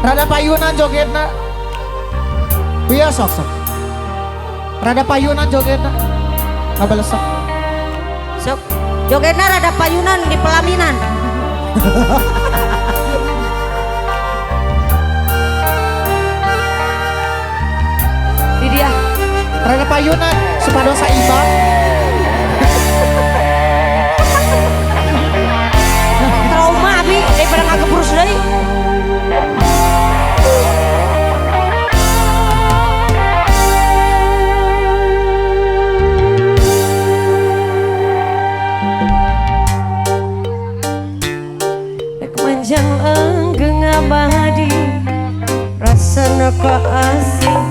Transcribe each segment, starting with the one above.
Rada payunan jogetna. Iya sok. Rada payunan jogetna. Ngabalesok. Sok. Jogetna rada payunan di pelaminan. Di dia. Rada payunan supados saimbang. Trauma abi daripada ngagebrus deui. Manjang langgeng abadi rasana ka asing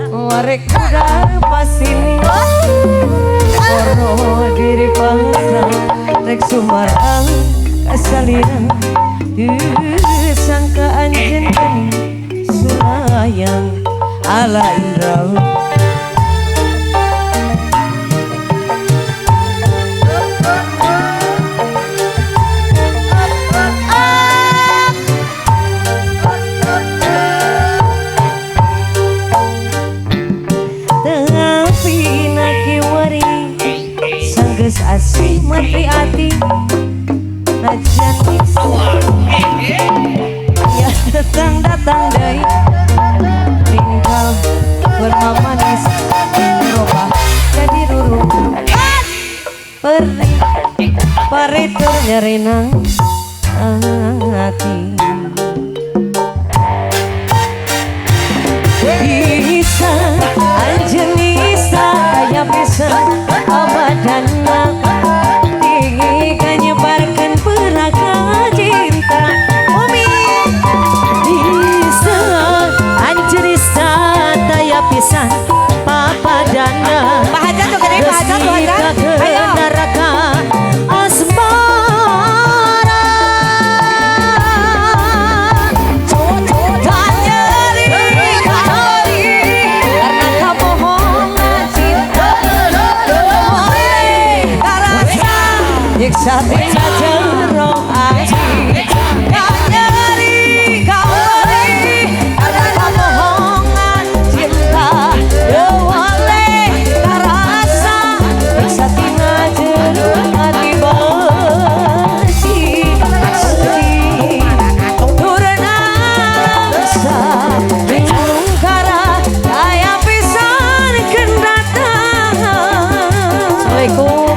warek udah pasini oro diri bangsa rek sumarang kasaliran sangka anjen kani sulayang ala indrau asih mati hati rajan ya datang dari tinggal bermamanis berubah jadi ruru paritur nyarenang hati bisa anjen bisa ya bisa abadana tinggi kanyebarkan peraga cinta umi bisa anjen bisa daya pisan papadana Bahasa tuh gede bahasa tuh ada. Ayo. neraka asmara Satina jerong aji nyeri kawari ada kebohongan cinta dewale karasa satina jerong hati besi turun asa bingung kara kaya pisan kendatangan Assalamualaikum.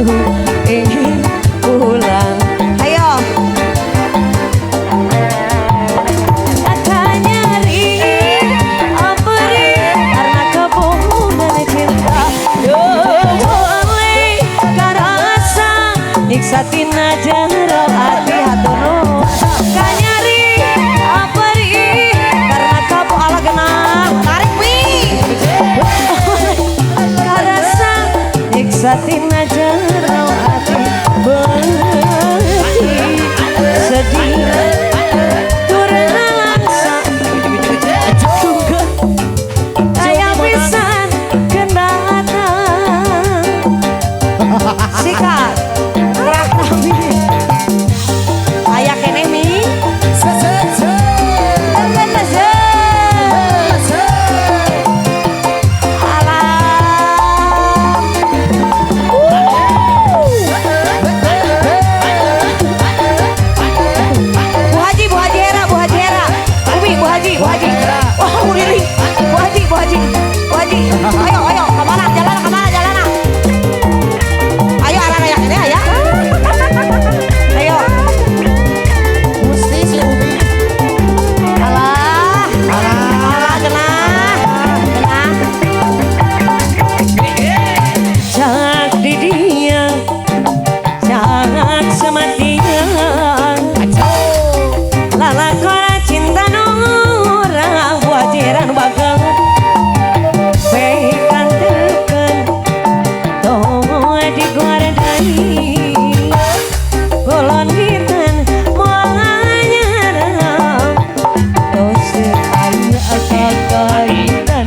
aku ingin pulang. Ayo. Akan nyari aperi karena kebohongan cinta. Yo boleh karasa niksatin aja ro hati hatono. Akan nyari aperi karena kamu ala genah. Tarik wi. Karasa niksatin aja ro hati berhenti sedih. Kayak pisan kendatang sikat gerak kami kayak kene mi Bu Haji Hera Umi Bu Haji wah Uli Bu Haji ayo kemana jalan ayo arah kayak ini ya ayo Musti si Umi. alah genah jak di dia jak sematian lalakora cinta orang wajiran bakal pekan tekan tomo di guardai golon hitan moalanya dosa ayu akakaitan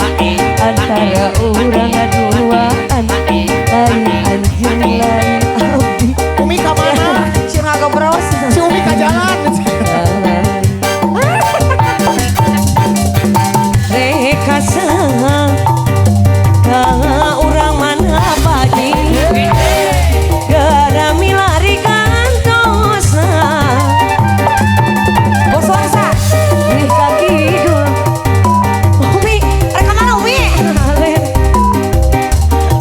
antara orang duaan lain anjing lain abdi Umi kemana? si ngagobros Si Umi ke jalan. Reka sang urang mana bagi gara milari kantosa bosong sa nih kaki dul Umi reka mana Umi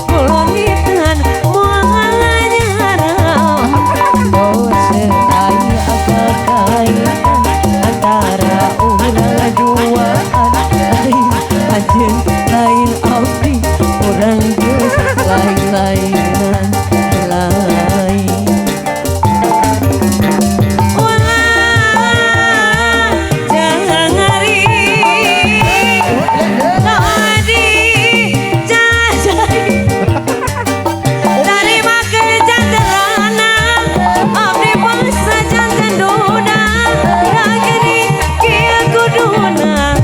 kulonitan mualanya dosa ayu akakaitan antara urang duaan anjing lain abdi orang geus lain-lainan lain wah jangan ngari tadi jajai terima kerja derana abdi bangsa jangan duda ragini kia kuduna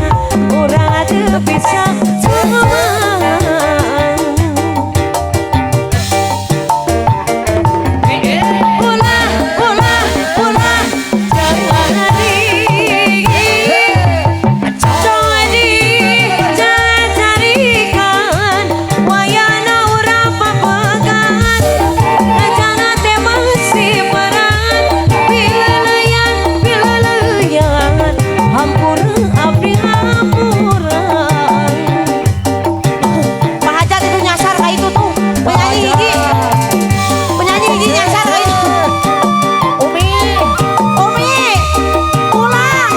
orang ada bisa hampur abdi hampuran Pak Hajat itu nyasar kayak itu tuh penyanyi hiji nyasar kayak itu Umi pulang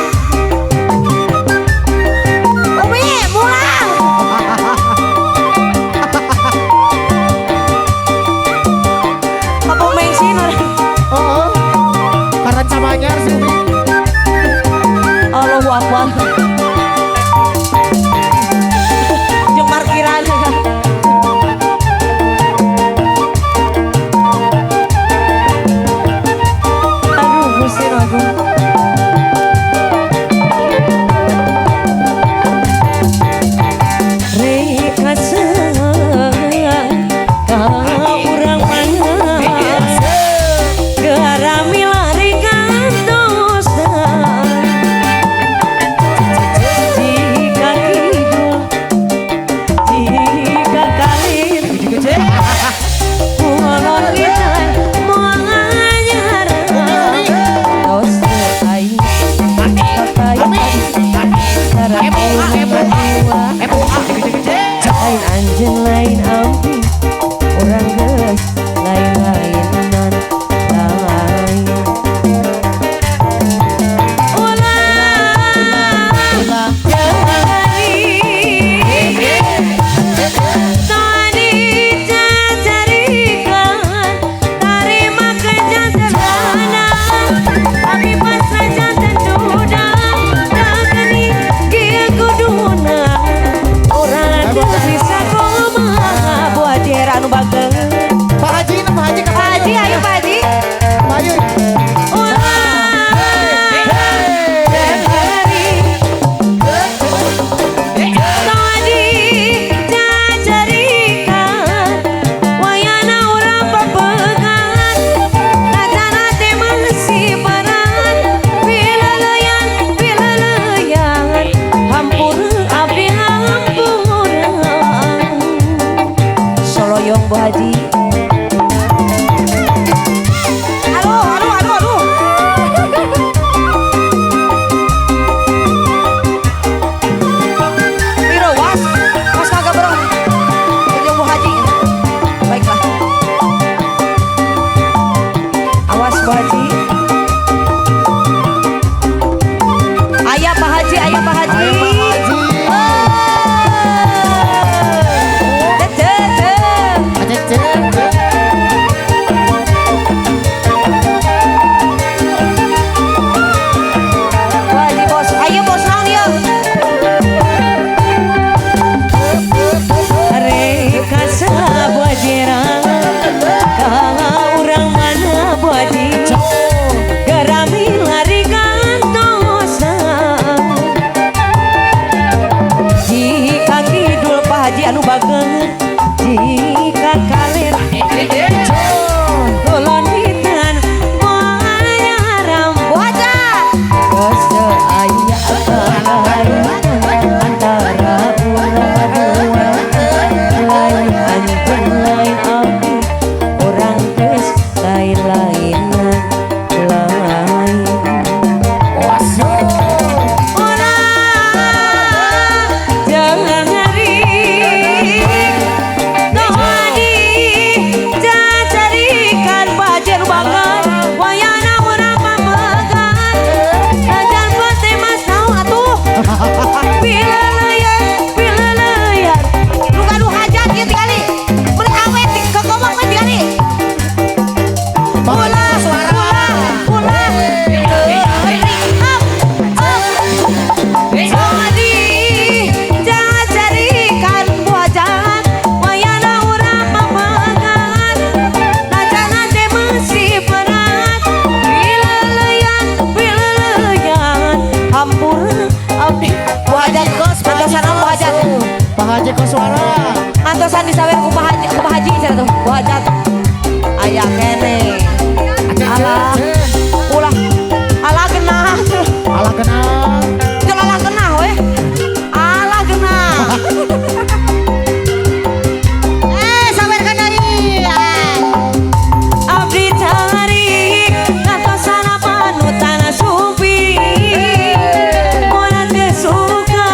Umi pulang apa mensin Oh, karena camanya si Umi. Allahu Akbar jeung parkiran aduh Gusti Agung reka sayang ka urang mana gara milari kantosan antara ulah dua lain anjeun lain abdi orang geus lain-lainan lain jangan hari dohani cacarikan bajer banget wayana urang pamegan ajan pasti mas tau atuh pileleyan lu gaduh hajat kieu tinggali meuli awet kekobak mah tinggali ulah Sadi jangan carikan buah jahat wayana urang pamegan lajana teh masih berat pileleyan hampura abdi buah hajat kos antosan buah hajat Pak Haji Koswara. antosan disawer ku Pak Haji cenah tuh buah hajat aya kene alah ulah alah genah Alah kenal. Jangan alah genah weh alah genah sabar ka deui abdi tarik ngatosan panutan supi moal teu suka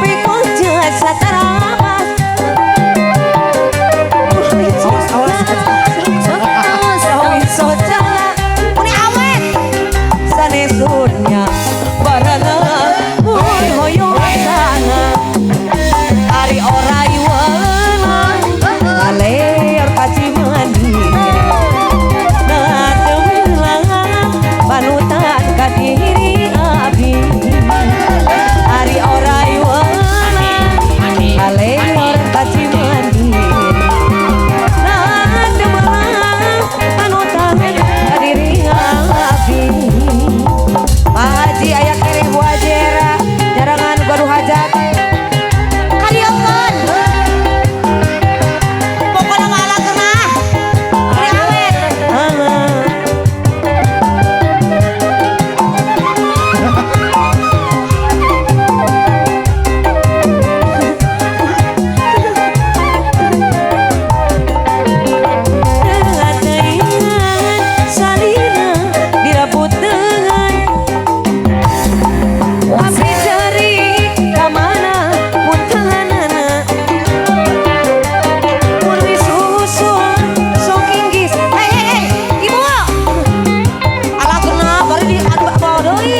pikun ceus satarabas awas sojana muni awet sanesudnya barana mun hoyong sana ari orai welang aleor kaci mandiri nah teulang panutan ka diri abdi ari orai welang aleor kaci mandiri nah teulang panutan ka diri abdi Pak Haji aya kiri buah jera jarangan gaduh hajat kalieukeun pokona mah alah genah beri awet dengan teuingan salina dirabut dengan abdi cari kamana mun tahanana mun disusul sok inggis hei ibu alah genah bari di bawa deui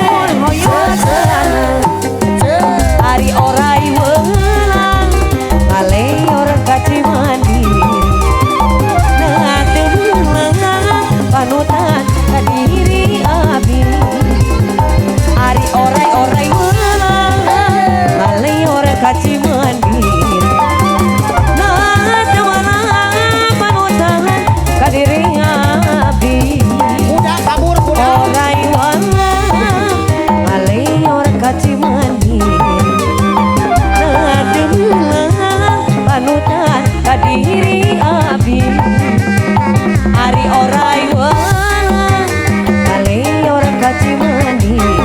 mun hoyong sana ari orai welang aleor kaci mandiri nah teulang panutan ka diri abdi ari orai welang aleor kaci mandiri nah teulang panutan ka diri abdi Udah kabur udah. orai welang aleor kaci mandiri nah teulang panutan ka diri abdi ari orai welang aleor kaci mandiri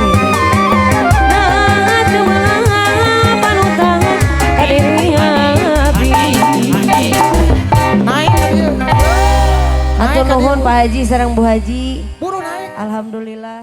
nah teulang panutan ka diri abdi Naik lagi. atur nuhun Pak Haji sareng Bu Haji Buru naik. alhamdulillah